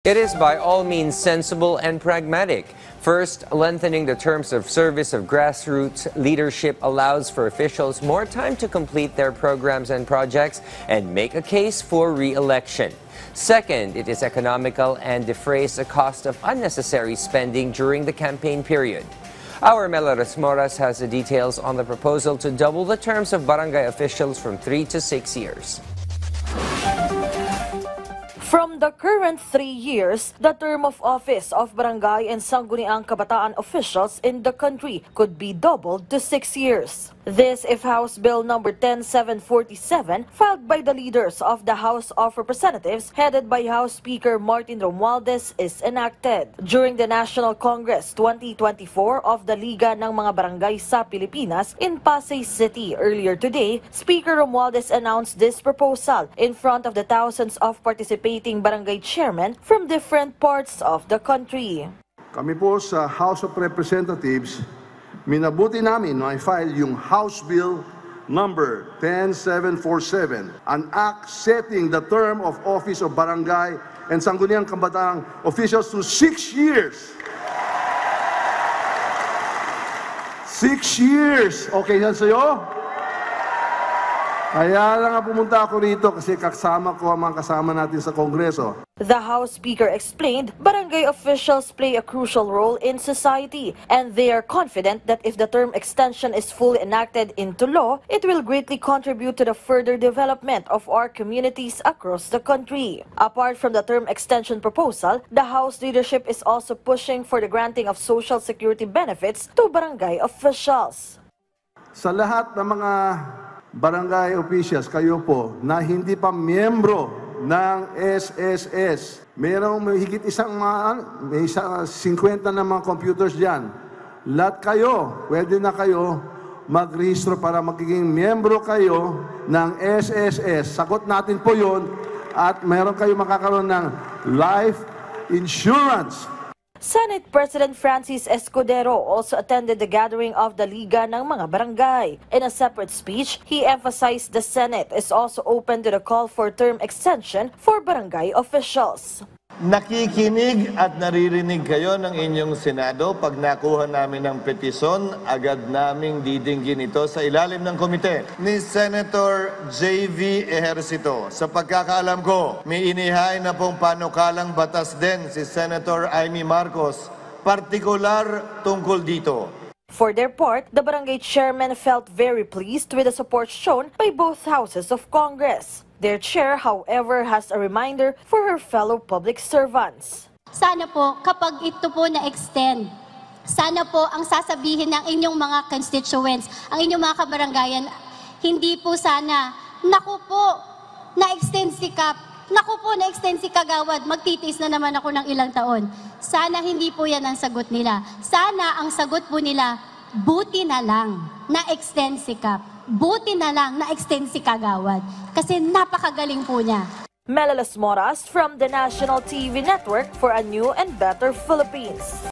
It is by all means sensible and pragmatic. First, lengthening the terms of service of grassroots leadership allows for officials more time to complete their programs and projects and make a case for re-election. Second, it is economical and defrays the cost of unnecessary spending during the campaign period. Our Melores Moras has the details on the proposal to double the terms of barangay officials from 3 to 6 years. From the current 3 years, the term of office of barangay and sangguniang kabataan officials in the country could be doubled to 6 years. This if House Bill number 10747, filed by the leaders of the House of Representatives, headed by House Speaker Martin Romualdez, is enacted. During the National Congress 2024 of the Liga ng mga Barangay sa Pilipinas in Pasay City earlier today, Speaker Romualdez announced this proposal in front of the thousands of participating barangay chairmen from different parts of the country. Kami po sa House of Representatives, minabuti namin na i-file yung House Bill number 10747, an act setting the term of office of barangay and sangguniang kabataan officials to 6 years. 6 years! Okay yan sa'yo? Kaya lang nga pumunta ako rito kasi kasama ko ang mga kasama natin sa Kongreso. The House Speaker explained barangay officials play a crucial role in society and they are confident that if the term extension is fully enacted into law, it will greatly contribute to the further development of our communities across the country. Apart from the term extension proposal, the House leadership is also pushing for the granting of social security benefits to barangay officials. Sa lahat ng mga barangay officials, kayo po, na hindi pa miyembro ng SSS. Mayroong higit may 50 na mga computers dyan. Lahat kayo, pwede na kayo magrehistro para magiging miyembro kayo ng SSS. Sagot natin po yun at meron kayo makakaroon ng life insurance. Senate President Francis Escudero also attended the gathering of the Liga ng mga Barangay. In a separate speech, he emphasized the Senate is also open to the call for term extension for barangay officials. Nakikinig at naririnig kayo ng inyong Senado. Pag nakuha namin ng petisyon, agad naming didinggin ito sa ilalim ng komite ni Senator J.V. Ejercito. Sa pagkakaalam ko, may inihay na pong panukalang batas din si Senator Amy Marcos, partikular tungkol dito. For their part, the barangay chairman felt very pleased with the support shown by both houses of Congress. Their chair, however, has a reminder for her fellow public servants. Sana po, kapag ito po na-extend, sana po ang sasabihin ng inyong mga constituents, ang inyong mga kabarangayan, hindi po sana, naku po, na-extend si Kap, naku po, na-extend si Kagawad, magtitiis na naman ako ng ilang taon. Sana hindi po yan ang sagot nila. Sana ang sagot po nila, buti na lang na-extend si Kap. Buti na lang na-extend si Kagawad kasi napakagaling po niya. Melores Moras from the National TV Network for a New and Better Philippines.